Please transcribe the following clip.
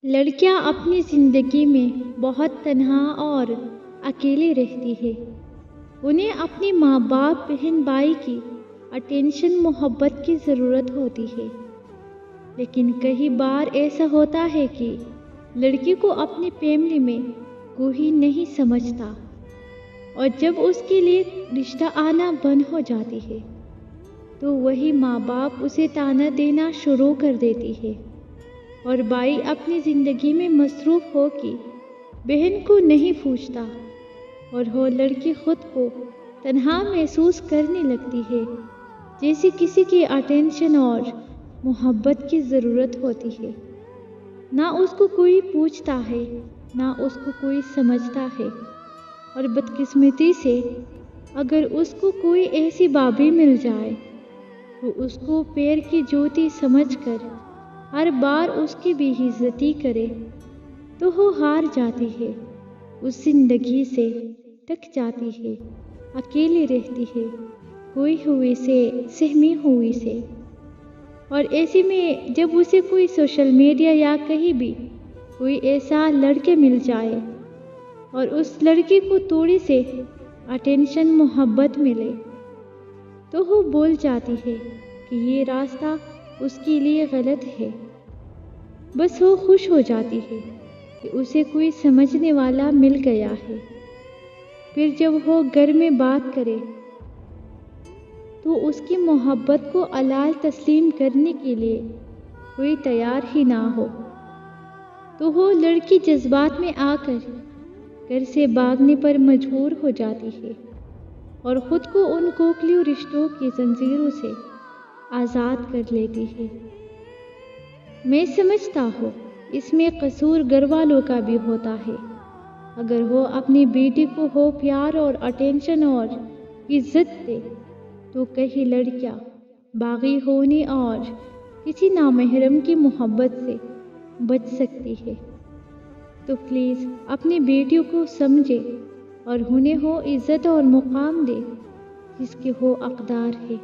لڑکیاں اپنی زندگی میں بہت تنہا اور اکیلی رہتی ہے۔ انہیں اپنی ماں باپ بہن بھائی کی اٹینشن محبت کی ضرورت ہوتی ہے، لیکن کئی بار ایسا ہوتا ہے کہ لڑکی کو اپنی فیملی میں کوئی نہیں سمجھتا، اور جب اس کے لیے رشتہ آنا بند ہو جاتی ہے تو وہی ماں باپ اسے طعنہ دینا شروع کر دیتی ہے، اور بھائی اپنی زندگی میں مصروف ہو کے بہن کو نہیں پوچھتا، اور وہ لڑکی خود کو تنہا محسوس کرنے لگتی ہے، جیسے کسی کی اٹینشن اور محبت کی ضرورت ہوتی ہے۔ نہ اس کو کوئی پوچھتا ہے، نہ اس کو کوئی سمجھتا ہے، اور بدقسمتی سے اگر اس کو کوئی ایسی بھابھی مل جائے تو اس کو پیر کی جوتی سمجھ کر ہر بار اس کی بے عزتی کرے تو وہ ہار جاتی ہے، اس زندگی سے تھک جاتی ہے، اکیلی رہتی ہے، کوئی ہوئی سے سہمی ہوئی سے۔ اور ایسے میں جب اسے کوئی سوشل میڈیا یا کہیں بھی کوئی ایسا لڑکے مل جائے اور اس لڑکی کو تھوڑی سے اٹینشن محبت ملے تو وہ بول جاتی ہے کہ یہ راستہ اس کے لیے غلط ہے۔ بس وہ خوش ہو جاتی ہے کہ اسے کوئی سمجھنے والا مل گیا ہے۔ پھر جب وہ گھر میں بات کرے تو اس کی محبت کو حلال تسلیم کرنے کے لیے کوئی تیار ہی نہ ہو تو وہ لڑکی جذبات میں آ کر گھر سے بھاگنے پر مجبور ہو جاتی ہے اور خود کو ان کھوکھلی رشتوں کی زنجیروں سے آزاد کر لیتی ہے۔ میں سمجھتا ہوں اس میں قصور گھر والوں کا بھی ہوتا ہے۔ اگر وہ اپنی بیٹی کو ہو پیار اور اٹینشن اور عزت دے تو کئی لڑکیاں باغی ہونے اور کسی نامحرم کی محبت سے بچ سکتی ہے۔ تو پلیز اپنی بیٹیوں کو سمجھے اور انہیں وہ عزت اور مقام دے جس کے وہ حقدار ہے۔